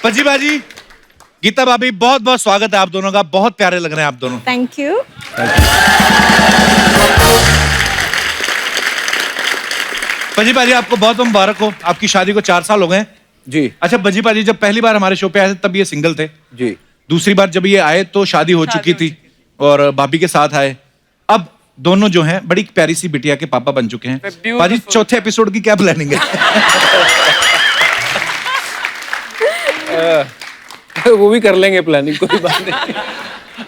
पजी बाजी, गीता भाभी, बहुत बहुत स्वागत है आप दोनों का। बहुत प्यारे लग रहे हैं आप दोनों। Thank you. पजी बाजी, आपको बहुत मुबारक हो, आपकी शादी को 4 साल हो गए जी। अच्छा पजी बाजी, जब पहली बार हमारे शो पे आए थे तब ये सिंगल थे जी। दूसरी बार जब ये आए तो शादी हो चुकी थी और भाभी के साथ आए। अब दोनों जो हैं बड़ी प्यारी सी बिटिया के पापा बन चुके हैं। बाजी, चौथे एपिसोड की क्या प्लानिंग है? वो भी कर लेंगे प्लानिंग, कोई बात नहीं।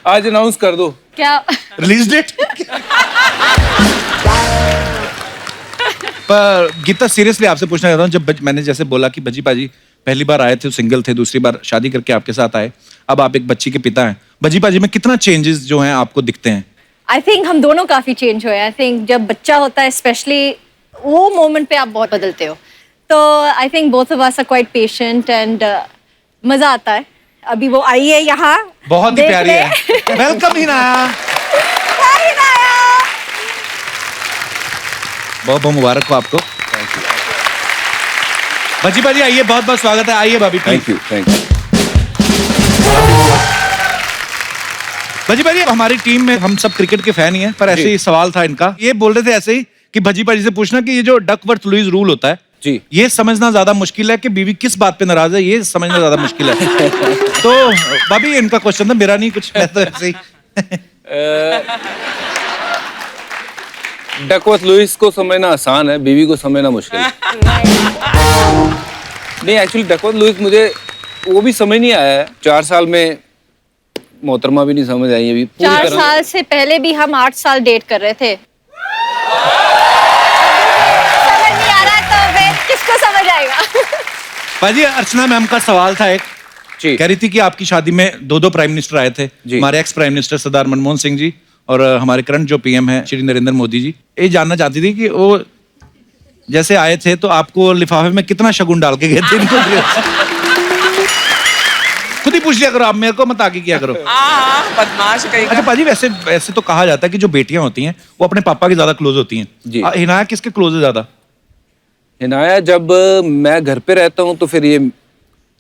आज अनाउंस कर दो। क्या रिलीज डेट? पर गीता, सीरियसली आपसे पूछना चाहता हूँ, जब मैंने जैसे बोला कि बजी बाजी पहली बार आए थे सिंगल थे, दूसरी बार शादी करके आपके साथ आए, अब आप एक बच्ची के पिता हैं, बजी बाजी में कितना चेंजेस जो हैं आपको दिखते हैं? आई थिंक हम दोनों काफी चेंज हुए हैं। आई थिंक जब बच्चा होता है स्पेशली वो मोमेंट पे आप बहुत बदलते हो। तो I think both of us are quite patient and मजा आता है। अभी वो आई है यहाँ, बहुत ही प्यारी है। वेलकम हिनाया। बहुत बहुत मुबारक हो आपको। बजी बाजी आइए, बहुत बहुत स्वागत है। आइए भाभी, thank you. Thank you. Bhaji भाजी, हमारी टीम में हम सब क्रिकेट के फैन ही हैं, पर ऐसे ही सवाल था इनका। ये बोल रहे थे ऐसे ही कि भजी भाजी से पूछना कि ये जो डकवर्थ लुईस रूल होता है जी, ये समझना ज्यादा मुश्किल है कि बीवी किस बात पे नाराज है, ये समझना ज्यादा मुश्किल है। तो भाभी, इनका क्वेश्चन था, मेरा नहीं कुछ, मैं तो ऐसे ही। डकवर्थ लुईस को समझना आसान है, बीवी को समझना मुश्किल है। नहीं, एक्चुअली डकवर्थ लुईस मुझे वो भी समझ नहीं आया है। 4 साल में मोहतरमा भी नहीं समझ आई अभी। 4 साल से पहले भी हम 8 साल डेट कर रहे थे। समझ नहीं आ रहा तो फिर किसको समझ आएगा? भाजी, अर्चना मैम का सवाल था एक, जी। कह रही थी कि आपकी शादी में 2 प्राइम मिनिस्टर आए थे, हमारे एक्स प्राइम मिनिस्टर सरदार मनमोहन सिंह जी और हमारे करंट जो पीएम है श्री नरेंद्र मोदी जी। ये जानना चाहती थी कि वो जैसे आए थे तो आपको लिफाफे में कितना शगुन डाल के गए थे इनको? खुद ही पूछ लिया करो, आप मेरे को मत आगे किया करो। बदमाश कहीं का। अच्छा पाजी, वैसे तो कहा जाता है कि जो बेटियां होती हैं वो अपने पापा की ज्यादा क्लोज होती हैं जी। हिनाया किसके क्लोज है ज्यादा? हिनाया, जब मैं घर पे रहता हूँ तो फिर ये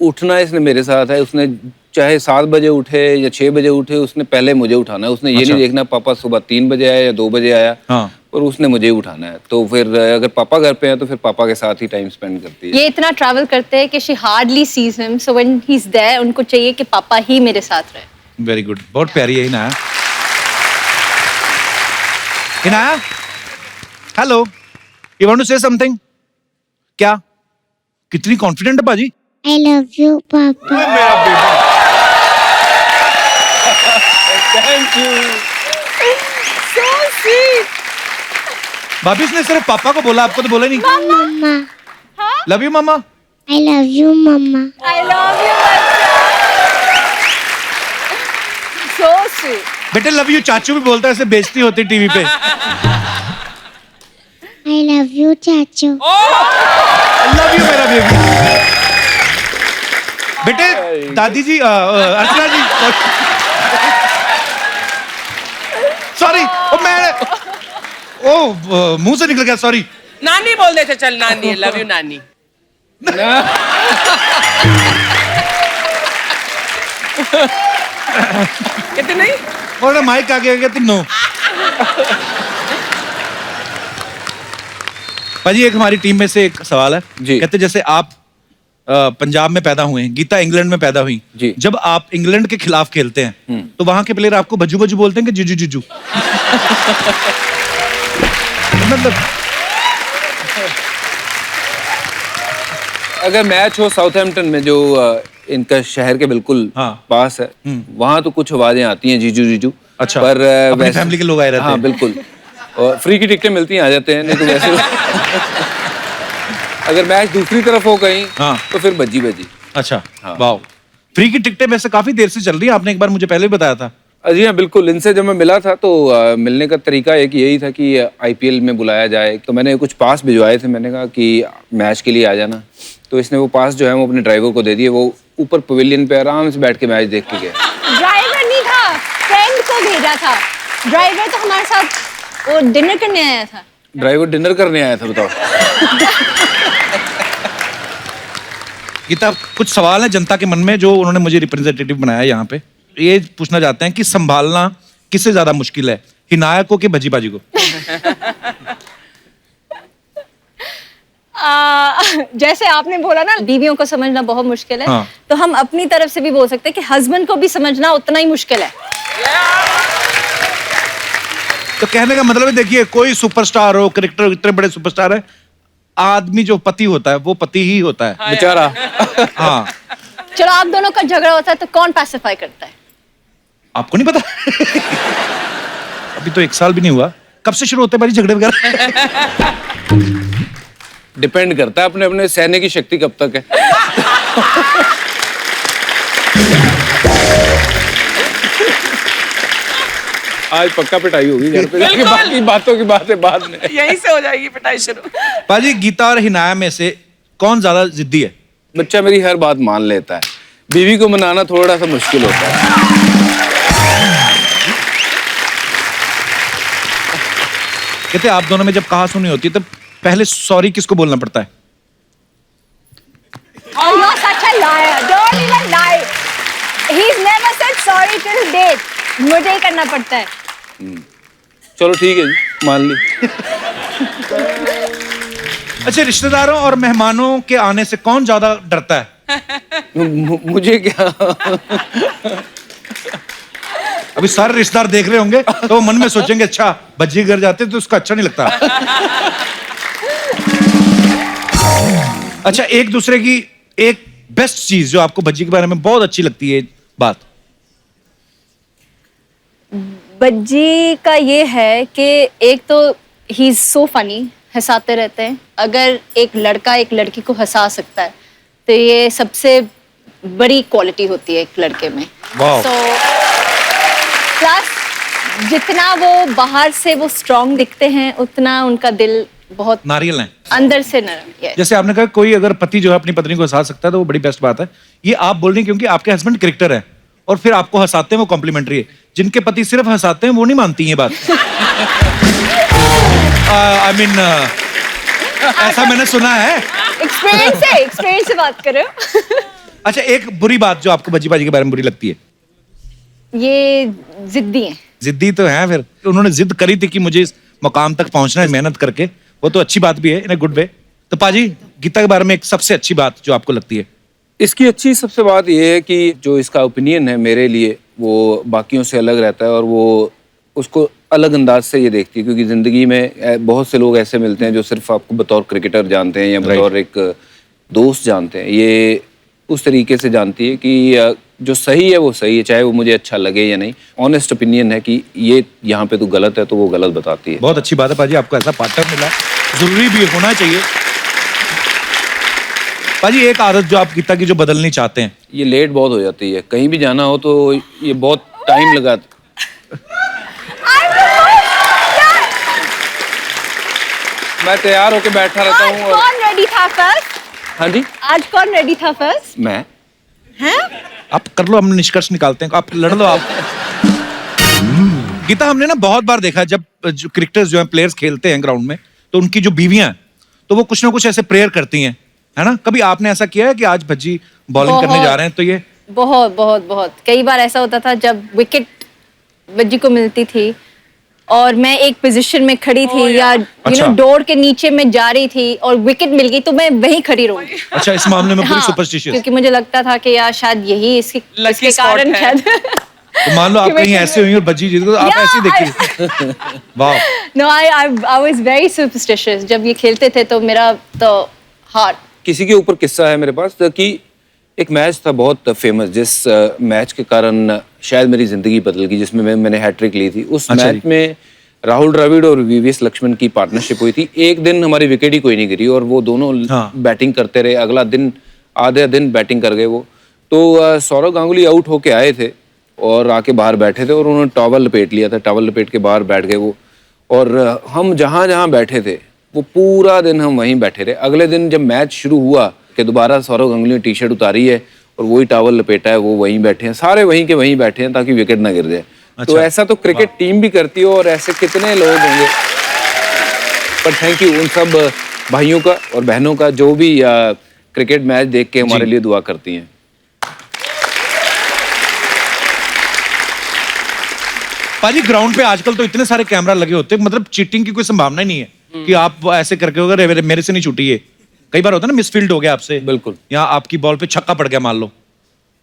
उठना इसने मेरे साथ है। उसने चाहे 7 बजे उठे या 6 बजे उठे, उसने पहले मुझे उठाना है। उसने ये नहीं देखना पापा सुबह 3 बजे आया या 2 बजे आया, हाँ। और उसने मुझे ही उठाना है। तो फिर अगर पापा घर पे हैं तो फिर पापा के साथ ही टाइम स्पेंड करती है। ये इतना ट्रैवल करते हैं कि she hardly sees him, so when he is there उनको चाहिए कि पापा ही मेरे साथ रहे। वेरी गुड, बहुत प्यारी है Hinaya. Hinaya, hello, you want to say something? क्या? कितनी कॉन्फिडेंट है बाजी। I love you, पापा। मेरा बेटा। Thank you. So sweet। भाभी, इसने सिर्फ पापा को बोला, आपको तो बोला नहीं। Mumma. Love you mumma. I love you, mumma. I love you बच्चा। So sweet। बेटे लव यू चाचू भी बोलता है, ऐसे बेइज्जती होती टीवी पे। I love you, चाचू। लव यू मेरा बेबी। बेटे दादी जी, अर्चना जी, सॉरी, मुंह से निकल गया, सॉरी। नानी बोल देते, चल नानी, लव यू नानी। कहते नहीं, और माइक आगे गया तीनों। भाजी, एक हमारी टीम में से एक सवाल है जी। कहते जैसे आप पंजाब में पैदा हुए हैं, गीता इंग्लैंड में पैदा हुई जी। जब आप इंग्लैंड के खिलाफ खेलते हैं तो वहां के प्लेयर आपको बजू बजू बोलते हैं कि जीजू जीजू? मतलब अगर मैच हो साउथहैम्पटन में, जो इनका शहर के बिल्कुल हाँ। पास है, वहां तो कुछ आवाजें आती हैं जीजू जीजू। अच्छा, पर अपनी फैमिली के लोग आए रहते हाँ, हैं। बिल्कुल। और फ्री की टिकटें मिलती हैं, आ जाते हैं, नहीं तो वैसे अगर मैच दूसरी तरफ हो कहीं हाँ। तो फिर बजी बजी। अच्छा, हाँ। वाह। फ्री की टिकटें वैसे काफी देर से चल रही है, आपने एक बार मुझे पहले भी बताया था। जी हाँ, बिल्कुल। इनसे जब मैं मिला था तो मिलने का तरीका एक यही था कि आईपीएल में बुलाया जाए, तो मैंने कुछ पास भिजवाए थे। मैंने कहा कि मैच के लिए आ जाना, तो इसने वो पास जो है वो अपने ड्राइवर को दे दिए। वो ऊपर पवेलियन पे आराम से बैठ के मैच देख के गए। ड्राइवर नहीं था, फ्रेंड को भेजा था। ड्राइवर तो हमारे साथ वो डिनर करने आया था। ड्राइवर डिनर करने आया था, बताओ। गीता, कुछ सवाल है जनता के मन में जो उन्होंने मुझे रिप्रेजेंटेटिव बनाया यहाँ पे। ये पूछना चाहते हैं कि संभालना किससे ज्यादा मुश्किल है, हिनाया को कि भज्जी बाजी को? जैसे आपने बोला ना बीवियों को समझना बहुत मुश्किल है, हाँ। तो हम अपनी तरफ से भी बोल सकते हैं कि हस्बैंड को भी समझना उतना ही मुश्किल है। तो कहने का मतलब है, देखिए कोई सुपरस्टार हो, क्रिकेटर इतने बड़े सुपरस्टार है, आदमी जो पति होता है वो पति ही होता है बेचारा। हाँ, चलो आप दोनों का झगड़ा होता है तो कौन पैसिफाई करता है? आपको नहीं पता? अभी तो 1 साल भी नहीं हुआ, कब से शुरू होते हैं भाई झगड़े वगैरह? डिपेंड करता है अपने अपने सहने की शक्ति कब तक है। आज पक्का पिटाई होगी घर पे जाके, बिल्कुल। बाकी बातों की बात है बाद में। यहीं से हो जाएगी पिटाई शुरू। पाजी, गीता और हिनाया में से कौन ज्यादा जिद्दी है? बच्चा मेरी हर बात मान लेता है, बीवी को मनाना थोड़ा सा मुश्किल होता है। कहते आप दोनों में जब कहा सुनी होती है तब पहले सॉरी किसको बोलना पड़ता है? Oh, you're such a liar. Don't even lie. He's never said sorry till date. मुझे ही करना पड़ता है। चलो ठीक है जी, मान ली। अच्छा, रिश्तेदारों और मेहमानों के आने से कौन ज्यादा डरता है? मुझे क्या। अभी सारे रिश्तेदार देख रहे होंगे तो वो मन में सोचेंगे, अच्छा भज्जी घर जाते तो उसको अच्छा नहीं लगता। अच्छा, एक दूसरे की एक बेस्ट चीज जो आपको भज्जी के बारे में बहुत अच्छी लगती है बात? बज्जी का ये है कि एक तो ही इज सो फनी, हंसाते रहते हैं। अगर एक लड़का एक लड़की को हंसा सकता है तो ये सबसे बड़ी क्वालिटी होती है एक लड़के में। वाह। So, प्लस जितना वो बाहर से वो स्ट्रांग दिखते हैं उतना उनका दिल बहुत नारियल है अंदर से नरम। Yes. जैसे आपने कहा कोई अगर पति जो है अपनी पत्नी को हंसा सकता है तो वो बड़ी बेस्ट बात है। ये आप बोल रही हैं क्योंकि आपके हस्बैंड क्रिकेटर है और फिर आपको हंसाते हैं, वो कॉम्प्लीमेंट्री है। जिनके पति सिर्फ हंसाते हैं वो नहीं मानती ये बात। आई मीन ऐसा मैंने सुना है। एक्सपीरियंस से बात कर रहे हो। अच्छा, एक बुरी बात जो आपको भज्जी बाजी के बारे में बुरी लगती है? ये जिद्दी हैं। जिद्दी तो है, फिर उन्होंने जिद करी थी कि मुझे इस मकाम तक पहुंचना है मेहनत करके, वो तो अच्छी बात भी है इन ए गुड वे। तो पाजी, गीता के बारे में एक सबसे अच्छी बात जो आपको लगती है? इसकी अच्छी सबसे बात यह है कि जो इसका ओपिनियन है मेरे लिए वो बाकियों से अलग रहता है और वो उसको अलग अंदाज से ये देखती है, क्योंकि ज़िंदगी में बहुत से लोग ऐसे मिलते हैं जो सिर्फ आपको बतौर क्रिकेटर जानते हैं या बतौर एक दोस्त जानते हैं। ये उस तरीके से जानती है कि जो सही है वो सही है, चाहे वो मुझे अच्छा लगे या नहीं। ऑनेस्ट ओपिनियन है कि ये यहाँ पे तो गलत है तो वो गलत बताती है। बहुत अच्छी बात है पाजी, आपको ऐसा पार्टनर मिला, जरूरी भी होना चाहिए। पाजी, एक आदत जो आप गीता की जो बदलनी चाहते हैं? ये लेट बहुत हो जाती है, कहीं भी जाना हो तो ये बहुत टाइम लगाता। मैं तैयार होके बैठा रहता आज हूँ और कौन रेडी था फर्स्ट? हाँ जी, आज कौन रेडी था फर्स्ट? मैं हैं? आप कर लो, हम निष्कर्ष निकालते हैं, आप लड़ लो आप। गीता, हमने ना बहुत बार देखा जब जो क्रिकेटर्स जो हैं, प्लेयर्स खेलते हैं ग्राउंड में, तो उनकी जो बीवियां हैं तो वो कुछ ना कुछ ऐसे प्रेयर करती हैं, है ना? कभी आपने ऐसा किया है कि आज भज्जी बॉलिंग करने जा रहे हैं तो ये? बहुत बहुत बहुत कई बार ऐसा होता था जब विकेट बज्जी को मिलती थी और मैं एक पोजीशन में खड़ी थी या अच्छा। डोर के नीचे में जा रही थी और विकेट मिल गई तो मैं वहीं खड़ी रहूंगी। अच्छा, इस मामले में पूरी हाँ, सुपरस्टिशियस। क्योंकि मुझे लगता था कि यार शायद यही इसके Lucky spot कारण है। शायद। तो मान लो आप कि कहीं wicket ऐसे हुई और भज्जी जीत गई तो आप Yeah, ऐसे ही देखिए। वाह। No, I was very superstitious जब ये खेलते थे तो मेरा तो हार्ट। किसी के ऊपर किस्सा है मेरे पास कि एक मैच था बहुत फेमस, जिस मैच के कारण शायद मेरी जिंदगी बदल गई, जिसमें मैंने हैट्रिक ली थी। उस अच्छा मैच में राहुल द्रविड़ और वीवीएस लक्ष्मण की पार्टनरशिप हुई थी। एक दिन हमारी विकेट ही कोई नहीं गिरी और वो दोनों हाँ। बैटिंग करते रहे। अगला दिन आधे दिन बैटिंग कर गए वो। तो सौरव गांगुली आउट होके आए थे और आके बाहर बैठे थे और उन्होंने टॉवल लपेट लिया था। टॉवल लपेट के बाहर बैठ गए वो और हम जहाँ जहाँ बैठे थे वो पूरा दिन हम वहीं बैठे रहे। अगले दिन जब मैच शुरू हुआ कि दोबारा सौरव गांगुली ने टी शर्ट उतारी है और वही टॉवल लपेटा है, वो वहीं बैठे हैं, सारे वहीं के वहीं बैठे हैं ताकि विकेट ना गिर जाए। अच्छा। तो ऐसा तो क्रिकेट टीम भी करती है और ऐसे कितने लोग होंगे। पर थैंक यू उन सब भाइयों का और बहनों का जो भी क्रिकेट मैच देख के हमारे लिए दुआ करती हैं। पाजी ग्राउंड पे आजकल तो इतने सारे कैमरा लगे होते हैं, मतलब चीटिंग की कोई संभावना ही नहीं है कि आप ऐसे करके होगा मेरे से नहीं छूटी ये। कई बार होता है ना मिसफील्ड हो गया आपसे, बिल्कुल, या आपकी बॉल पे छक्का पड़ गया मान लो,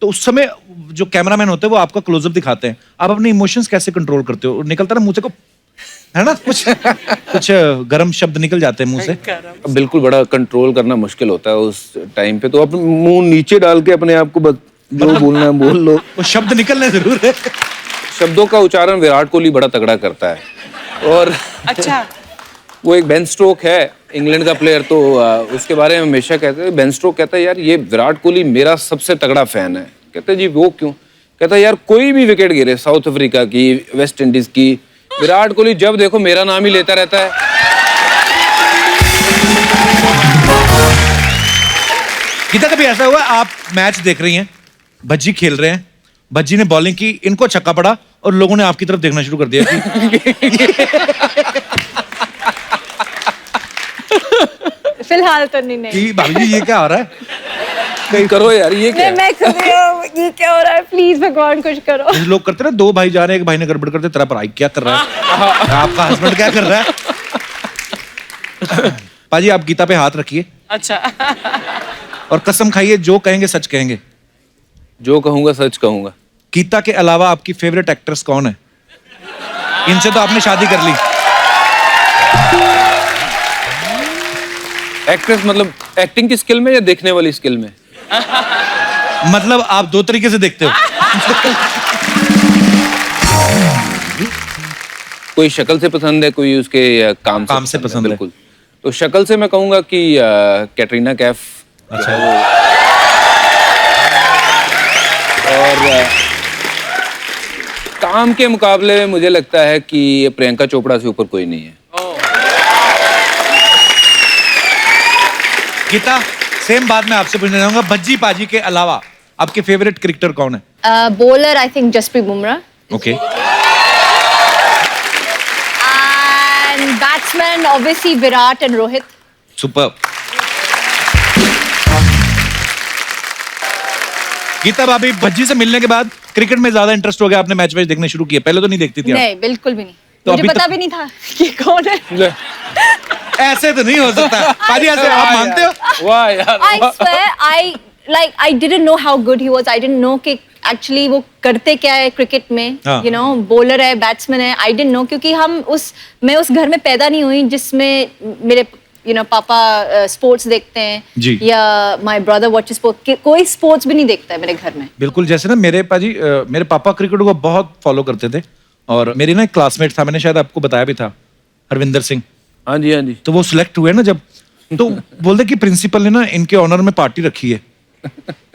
तो उस समय जो कैमरामैन होते हैं वो आपका क्लोजअप दिखाते हैं, आप अपने इमोशंस कैसे कंट्रोल करते हो? निकलता ना मुंह से को, है ना, कुछ गर्म शब्द निकल जाते हैं मुंह से। बिल्कुल, बड़ा कंट्रोल करना मुश्किल होता है उस टाइम पे, तो आप मुंह नीचे डाल के अपने आप को जो बोलना है बोल लो। वो शब्द निकलने जरूर है। शब्दों का उच्चारण विराट कोहली बड़ा तगड़ा करता है। और अच्छा, वो एक बेन स्ट्रोक है इंग्लैंड का प्लेयर, तो उसके बारे में हमेशा कहते हैं, बेन स्ट्रोक कहता है यार ये विराट कोहली मेरा सबसे तगड़ा फैन है। कहते हैं जी वो क्यों? कहता है यार कोई भी विकेट गिरे, साउथ अफ्रीका की, वेस्ट इंडीज की, विराट कोहली जब देखो मेरा नाम ही लेता रहता है। गीता कभी ऐसा हुआ आप मैच देख रही हैं, भज्जी खेल रहे हैं, भज्जी ने बॉलिंग की, इनको छक्का पड़ा और लोगों ने आपकी तरफ देखना शुरू कर दिया फिलहाल तो नहीं कि भाभी जी ये क्या हो रहा है? कहीं करो यार, ये क्या है? मैं कर रही हूँ, ये क्या हो रहा है, प्लीज भगवान कुछ करो। जैसे लोग करते ना, दो भाई जा रहे हैं, एक भाई ने गड़बड़ करते, तेरा भाई क्या कर रहा है, आपका हस्बैंड क्या कर रहा है? पाजी आप गीता पे हाथ रखिए अच्छा। और कसम खाइए, जो कहेंगे सच कहेंगे। जो कहूंगा सच कहूंगा। गीता के अलावा आपकी फेवरेट एक्ट्रेस कौन है? इनसे तो आपने शादी कर ली। एक्ट्रेस मतलब एक्टिंग की स्किल में या देखने वाली स्किल में? मतलब आप दो तरीके से देखते हो। कोई शक्ल से पसंद है, कोई उसके काम से पसंद है। बिल्कुल, तो शक्ल से मैं कहूंगा कि कैटरीना कैफ। अच्छा। और काम के मुकाबले में मुझे लगता है कि प्रियंका चोपड़ा से ऊपर कोई नहीं है। गीता सेम बात मैं आपसे पूछना चाहूंगा, भज्जी पाजी के अलावा आपके फेवरेट क्रिकेटर कौन है? Bowler I think Jasprit Bumrah. Okay. And batsman obviously Virat and Rohit. Super. Geeta भाभी, भज्जी से मिलने के बाद क्रिकेट में ज्यादा इंटरेस्ट हो गया, आपने मैच वैच देखने शुरू किए? पहले तो नहीं देखती थी आप? नहीं, बिल्कुल भी नहीं। तो मुझे अभी पता तो- भी नहीं था कि कौन है। ऐसे तो नहीं हो सकता। पाजी ऐसे आप मानते हो? वाह यार, I swear, I didn't know how good he was. I didn't know कि actually वो करते क्या है क्रिकेट में, हाँ। you know, बॉलर है, बैट्समैन है। I didn't know क्योंकि मैं उस घर में पैदा नहीं हुई जिसमें मेरे पापा स्पोर्ट्स देखते हैं जी। या माय ब्रदर वॉच स्पोर्ट्स। कोई स्पोर्ट्स भी नहीं देखता है मेरे घर में। बिल्कुल, जैसे ना मेरे पाजी मेरे पापा क्रिकेट को बहुत फॉलो करते थे, और मेरी ना एक क्लासमेट था, मैंने शायद आपको बताया भी था, हरविंदर सिंह। हाँ जी, हाँ जी। तो वो सिलेक्ट हुए ना जब, तो बोलते कि प्रिंसिपल ने ना इनके ऑनर में पार्टी रखी है।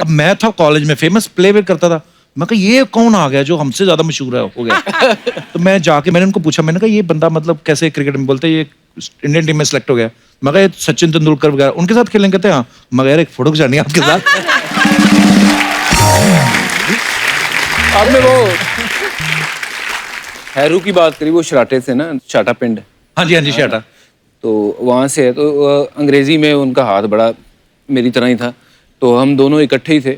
अब मैं था कॉलेज में, फेमस प्लेबैक करता था, मैं कहा ये कौन आ गया जो हमसे ज्यादा मशहूर है हो गया। तो मैं जाके मैंने उनको पूछा, मैंने कहा ये बंदा मतलब कैसे क्रिकेट में? बोलते ये इंडियन टीम में सिलेक्ट हो गया। मैं कहा ये सचिन तेंदुलकर वगैरह उनके साथ खेलेंगे? कहते हाँ। मगर एक फोटो खिंचानी है आपके साथ। आपने वो हैरू की बात करी, वो शराटे से ना, शाटा पिंड। हाँ जी, हाँ जी, शाटा। तो वहाँ से है, तो अंग्रेजी में उनका हाथ बड़ा मेरी तरह ही था, तो हम दोनों इकट्ठे ही थे,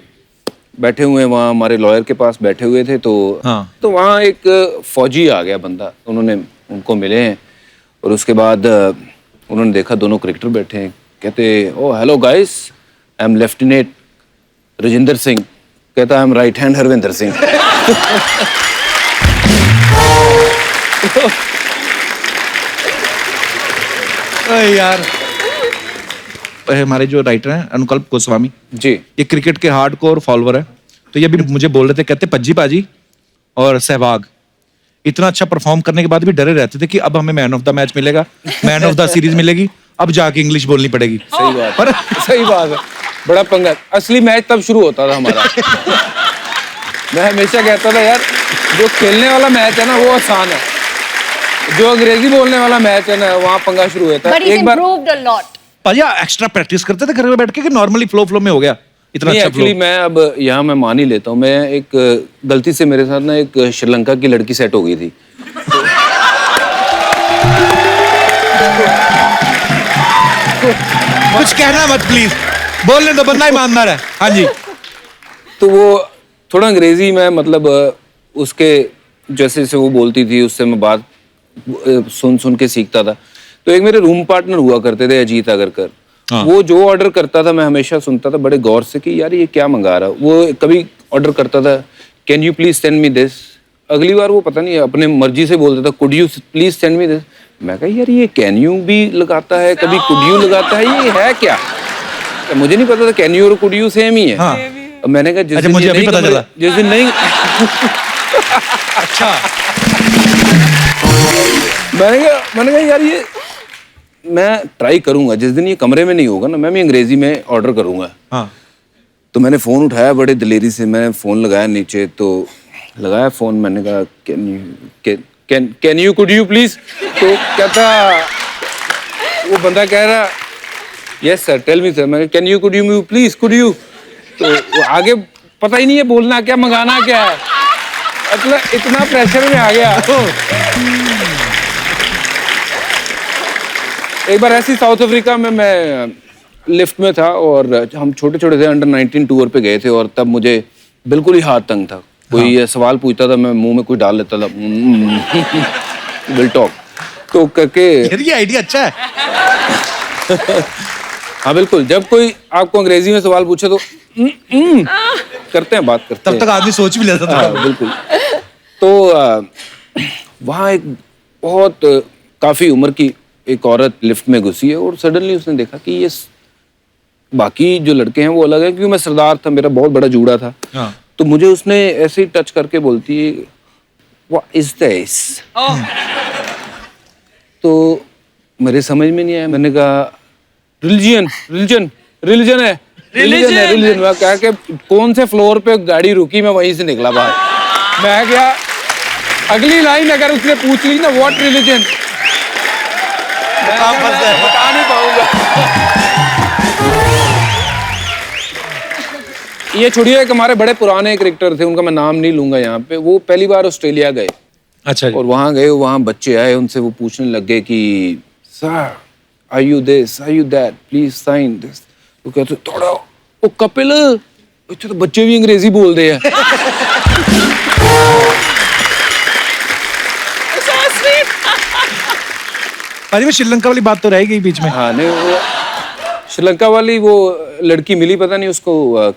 बैठे हुए वहाँ हमारे लॉयर के पास बैठे हुए थे। तो हाँ। तो वहाँ एक फौजी आ गया बंदा, उन्होंने उनको मिले हैं, और उसके बाद उन्होंने देखा दोनों क्रिकेटर बैठे हैं, कहते oh hello guys, I am lieutenant Rajendra Singh. कहता I am right hand Harvinder Singh. यार हमारे जो राइटर हैं अनुकल्प गोस्वामी जी, ये क्रिकेट के हार्डकोर फॉलोअर है, तो ये भी मुझे बोल रहे थे, कहते पज्जी पाजी और सहवाग इतना अच्छा परफॉर्म करने के बाद भी डरे रहते थे कि अब हमें मैन ऑफ द मैच मिलेगा, मैन ऑफ द सीरीज मिलेगी, अब जाके इंग्लिश बोलनी पड़ेगी। सही बात पर सही बात है, बड़ा पंगा। असली मैच तब शुरू होता था हमारा। मैं हमेशा कहता था यार, जो खेलने वाला मैच है ना वो आसान है, जो अंग्रेजी बोलने वाला मैच है ना वहाँ पंगा शुरू होता है। But he's improved a lot. पाजी एक्स्ट्रा प्रैक्टिस करते थे घर में बैठ के कि नॉर्मली फ्लो में हो गया इतना अच्छा फ्लो? एक्चुअली मैं अब यहाँ मैं मान ही लेता हूँ, मैं एक गलती से मेरे साथ ना एक श्रीलंका की लड़की सेट हो गई थी। कुछ कहना मत प्लीज, बोलने दो, बंदा ईमानदार है। हाँ जी। तो वो थोड़ा अंग्रेजी में मतलब उसके जैसे जैसे वो बोलती थी उससे मैं बात सुन सुन के सीखता था। तो एक मेरे रूम पार्टनर हुआ करते थे अजीत अगरकर, वो जो ऑर्डर करता था मैं हमेशा सुनता था बड़े गौर से कि यार ये क्या मंगा रहा है। वो कभी ऑर्डर करता था can you please send me this, अगली बार वो पता नहीं अपने मर्जी से बोलता था could you please send me this. मैं कहा यार ये कैन यू भी लगाता है, कभी कुड यू लगाता है, ये है क्या? मुझे नहीं पता था कैन यू और कुड यू सेम ही है। हाँ। अब मैंने कहा जिस अच्छा, दिन मुझे ये अभी नहीं पता कमरे- चला। जिस दिन नहीं अच्छा। मैंने कहा यार ये मैं ट्राई करूंगा, जिस दिन ये कमरे में नहीं होगा ना मैं भी अंग्रेजी में ऑर्डर करूंगा। हाँ। तो मैंने फोन उठाया बड़े दिलेरी से, मैंने फोन लगाया नीचे, तो लगाया फोन, मैंने कहा can you could you please. तो कहता वो बंदा कह रहा yes sir tell me sir. मैं can you could you please could you. तो वो आगे पता ही नहीं है बोलना क्या मंगाना क्या है, मतलब इतना प्रेशर में आ गया। एक बार ऐसी साउथ अफ्रीका में मैं लिफ्ट में था और हम छोटे छोटे थे, अंडर 19 टूर पे गए थे और तब मुझे बिल्कुल ही हाथ तंग था। कोई सवाल पूछता था मैं मुंह में कोई डाल लेता था विल टॉक तो करके। यार ये आइडिया अच्छा है। हाँ बिल्कुल, जब कोई आपको अंग्रेजी में सवाल पूछे तो करते हैं, बात करते तब तक आदमी सोच भी लेता था। हाँ, बिल्कुल। तो वहाँ एक बहुत काफी उम्र की एक औरत लिफ्ट में घुसी है और सडनली उसने देखा कि ये बाकी जो लड़के हैं वो अलग है, क्योंकि मैं सरदार था, मेरा बहुत बड़ा जूड़ा था। हाँ। तो मुझे उसने ऐसे ही टच करके बोलती है व्हाट इज दिस। तो मेरे समझ में नहीं आया, मैंने कहा रिलीजन रिलीजन रिलीजन है रिलीजन है रिलीजन। मैं कहा कि कौन से फ्लोर पे गाड़ी रुकी, मैं वहीं से निकला बाहर। मैं क्या अगली लाइन अगर उसने पूछ ली ना व्हाट रिलीजन, बता नहीं पाऊंगा। ये छोड़िए, एक हमारे बड़े पुराने क्रिकेटर थे, उनका मैं नाम नहीं लूंगा यहाँ पे, वो पहली बार ऑस्ट्रेलिया गए। अच्छा जी। और वहां गए, वहां बच्चे आए, उनसे वो पूछने लग गए कि sir are you this are you that please sign this. तो कहते थोड़ा ओ कपिल, अच्छा तो बच्चे भी अंग्रेजी बोल रहे हैं। अरे वो श्रीलंका वाली बात तो रह गई बीच में। हाँ नहीं, वो श्रीलंका वाली वो लड़की मिली, पता नहीं उसको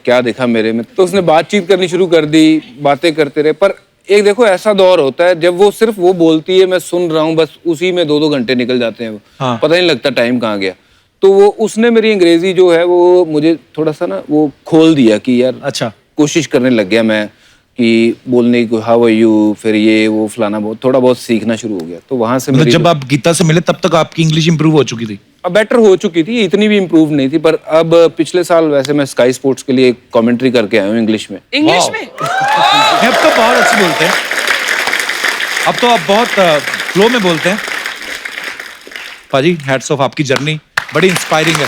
क्या देखा मेरे में, तो उसने बातचीत करनी शुरू कर दी, बातें करते रहे। पर एक देखो ऐसा दौर होता है जब वो सिर्फ वो बोलती है, मैं सुन रहा हूँ, बस उसी में 2-2 घंटे निकल जाते हैं। हाँ। पता नहीं लगता टाइम कहाँ गया। तो वो उसने मेरी अंग्रेजी जो है वो मुझे थोड़ा सा ना वो खोल दिया कि यार अच्छा। कोशिश करने लग गया मैं कि बोलने की हाउ आर यू, फिर ये वो फलाना, बहुत थोड़ा बहुत सीखना शुरू हो गया। तो वहां से मतलब मेरी जब आप गीता से मिले तब तक आपकी इंग्लिश इंप्रूव हो चुकी थी? अब बेटर हो चुकी थी, इतनी भी इम्प्रूव नहीं थी, पर अब पिछले साल वैसे मैं स्काई स्पोर्ट्स के लिए कमेंट्री करके आया हूँ इंग्लिश में। इंग्लिश में अब तो बहुत अच्छी बोलते हैं, अब तो आप बहुत फ्लो में बोलते हैं। पाजी हैट्स ऑफ, आपकी जर्नी बड़ी इंस्पायरिंग है।